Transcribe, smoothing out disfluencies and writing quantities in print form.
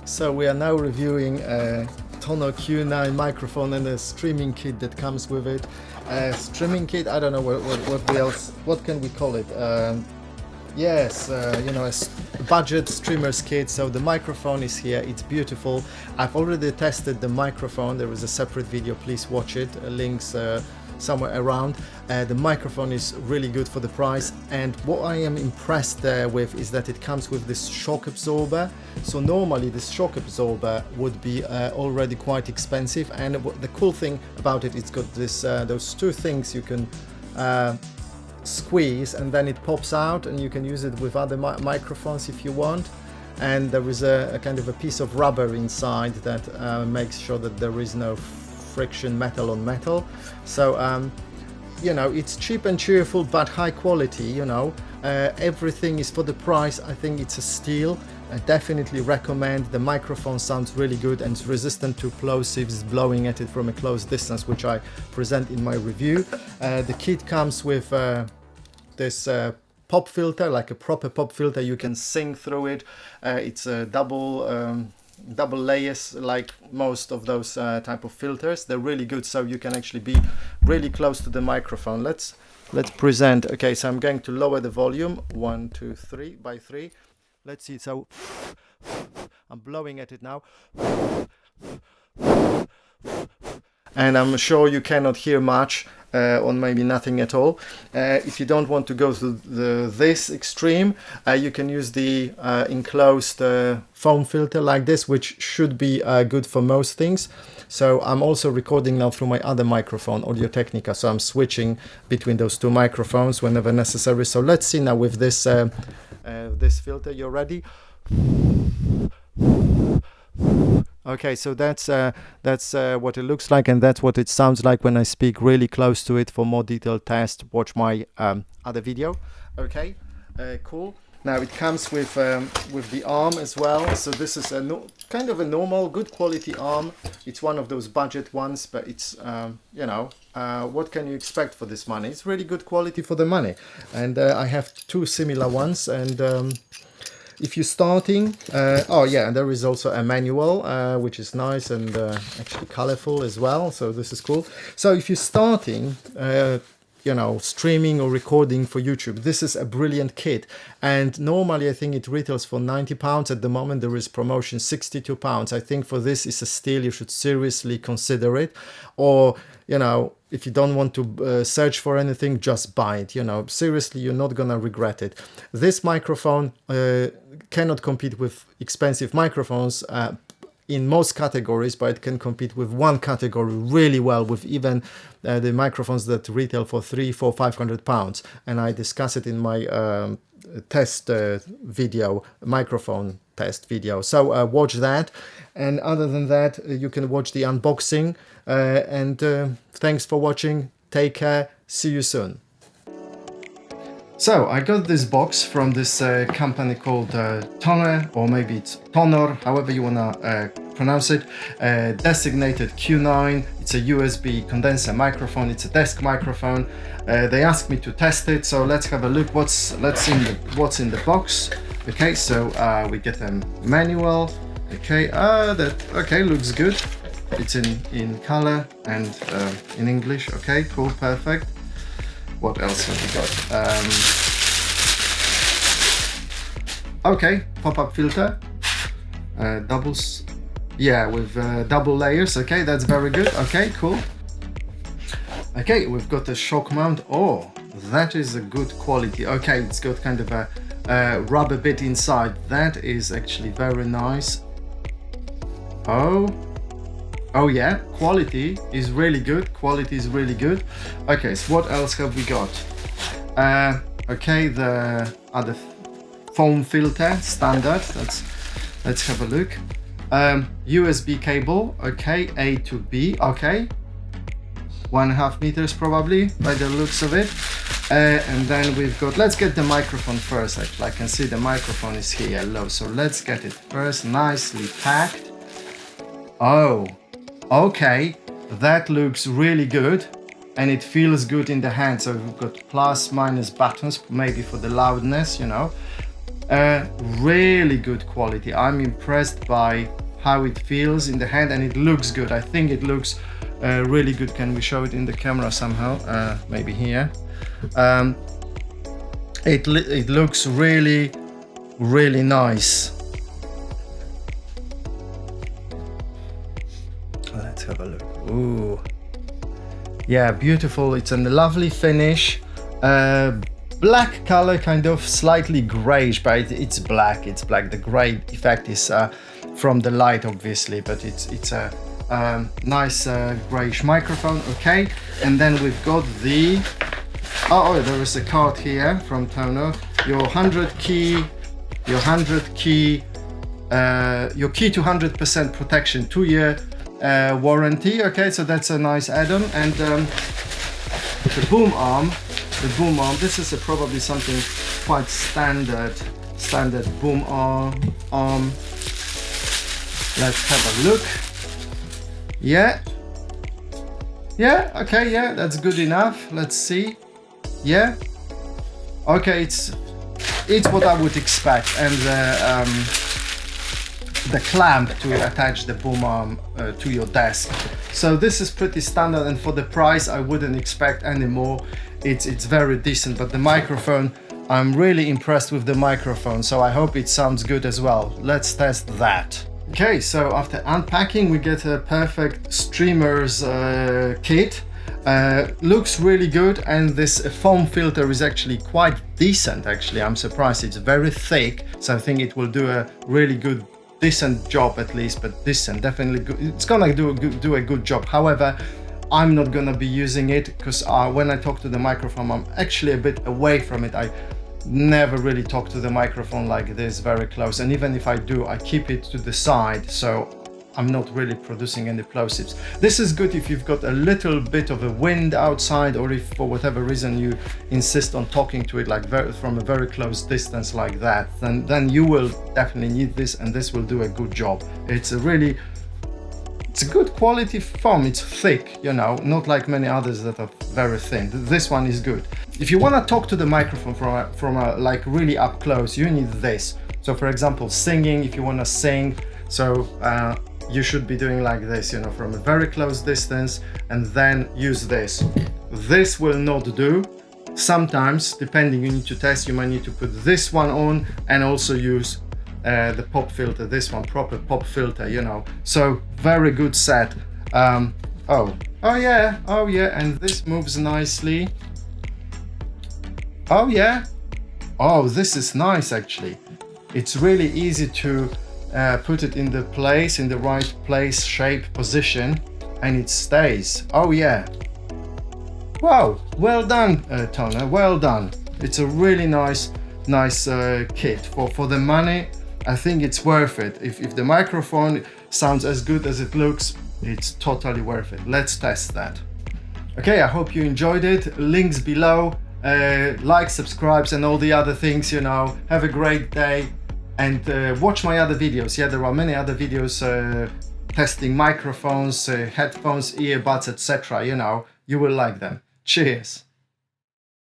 So we are now reviewing a TONOR Q9 microphone and a streaming kit that comes with it. Streaming kit, I don't know what can we call it? Yes, you know, a budget streamer's kit. So the microphone is here, it's beautiful. I've already tested the microphone, there is a separate video, please watch it, links somewhere around. The microphone is really good for the price, and what I am impressed with is that it comes with this shock absorber. So normally this shock absorber would be already quite expensive, and the cool thing about it, it's got this those two things you can squeeze and then it pops out, and you can use it with other microphones if you want. And there is a kind of a piece of rubber inside that makes sure that there is no friction metal on metal. So you know, it's cheap and cheerful but high quality, you know. Everything is for the price. I think it's a steal. I definitely recommend. The microphone sounds really good and it's resistant to plosives blowing at it from a close distance, which I present in my review. The kit comes with this pop filter, like a proper pop filter. You can sing through it. It's a double layers, like most of those type of filters. They're really good, so you can actually be really close to the microphone. Let's present. Okay, so I'm going to lower the volume 1 2 3 by 3. Let's see. So I'm blowing at it now, and I'm sure you cannot hear much, or maybe nothing at all. If you don't want to go to this extreme, you can use the enclosed foam filter like this, which should be good for most things. So I'm also recording now through my other microphone, Audio Technica, so I'm switching between those two microphones whenever necessary. So let's see now with this this filter. You're ready? Okay, so that's what it looks like, and that's what it sounds like when I speak really close to it. For more detailed test, watch my other video. Okay, cool. Now it comes with the arm as well. So this is a kind of a normal, good quality arm. It's one of those budget ones, but it's you know, what can you expect for this money? It's really good quality for the money. And I have two similar ones, and if you're starting, oh yeah, and there is also a manual, which is nice and actually colorful as well. So this is cool. So if you're starting, you know, streaming or recording for YouTube, this is a brilliant kit. And normally I think it retails for £90. At the moment there is promotion, £62. I think for this is a steal. You should seriously consider it. Or, you know, if you don't want to search for anything, just buy it. You know, seriously, you're not gonna regret it. This microphone cannot compete with expensive microphones in most categories, but it can compete with one category really well, with even the microphones that retail for £300–400–500. And I discuss it in my test video, microphone test video. So watch that. And other than that, you can watch the unboxing. And thanks for watching. Take care. See you soon. So I got this box from this company called TONOR, or maybe it's TONOR, however you wanna pronounce it. Designated Q9. It's a USB condenser microphone. It's a desk microphone. They asked me to test it, so let's have a look. What's in the box? Okay, so we get a manual. Okay, that looks good. It's in color and in English. Okay, cool, perfect. What else have we got? Okay, pop-up filter, doubles, yeah, with double layers. Okay, that's very good. Okay, cool. Okay, we've got a shock mount. Oh, that is a good quality. Okay, it's got kind of a rubber bit inside. That is actually very nice. Oh yeah, quality is really good. Quality is really good. Okay, so what else have we got? Okay, the other foam filter, standard. Let's have a look. USB cable. Okay, A to B. Okay, 1.5 meters probably by the looks of it. And then we've got. Let's get the microphone first. Actually, I can see the microphone is here low. So let's get it first. Nicely packed. Oh. Okay, that looks really good, and it feels good in the hand. So we've got plus, minus buttons, maybe for the loudness, you know. Really good quality. I'm impressed by how it feels in the hand, and it looks good. I think it looks really good. Can we show it in the camera somehow? Maybe here. It looks really nice. Let's have a look. Ooh, yeah, beautiful. It's a lovely finish. Black color, kind of slightly grayish, but it's black. It's black. The gray effect is from the light, obviously, but it's a nice grayish microphone. Okay, and then we've got the there is a card here from TONOR. Your 100 key, your key to 100% protection, 2-year warranty. Okay, so that's a nice add-on. And the boom arm. This is probably something quite standard boom arm. Let's have a look. Yeah, okay, yeah, that's good enough. Let's see. Yeah, okay, it's what I would expect. And the clamp to attach the boom arm to your desk. So this is pretty standard, and for the price I wouldn't expect any more. It's very decent, but the microphone, I'm really impressed with the microphone, so I hope it sounds good as well. Let's test that. Okay, so after unpacking, we get a perfect streamers kit. Looks really good, and this foam filter is actually quite decent. Actually, I'm surprised. It's very thick, so I think it will do a really good, decent job at least. But decent, definitely good. It's gonna do a good job. However, I'm not gonna be using it because when I talk to the microphone, I'm actually a bit away from it. I never really talk to the microphone like this, very close, and even if I do, I keep it to the side, so I'm not really producing any plosives. This is good if you've got a little bit of a wind outside, or if for whatever reason you insist on talking to it like from a very close distance like that, then you will definitely need this, and this will do a good job. It's a good quality foam. It's thick, you know, not like many others that are very thin. This one is good. If you want to talk to the microphone from a like really up close, you need this. So for example, singing, if you want to sing, so you should be doing like this, you know, from a very close distance, and then use this. This will not do. Sometimes, depending, you need to test, you might need to put this one on and also use the pop filter, this one, proper pop filter, you know. So very good set. Oh yeah, and this moves nicely. Oh yeah, oh, this is nice actually. It's really easy to put it in the right place, shape, position, and it stays. Oh yeah. Wow, well done, TONOR, well done. It's a really nice kit for the money. I think it's worth it. If the microphone sounds as good as it looks, it's totally worth it. Let's test that. Okay, I hope you enjoyed it. Links below. Like, subscribe, and all the other things, you know. Have a great day, and watch my other videos. Yeah, there are many other videos testing microphones, headphones, earbuds, etc. You know, you will like them. Cheers.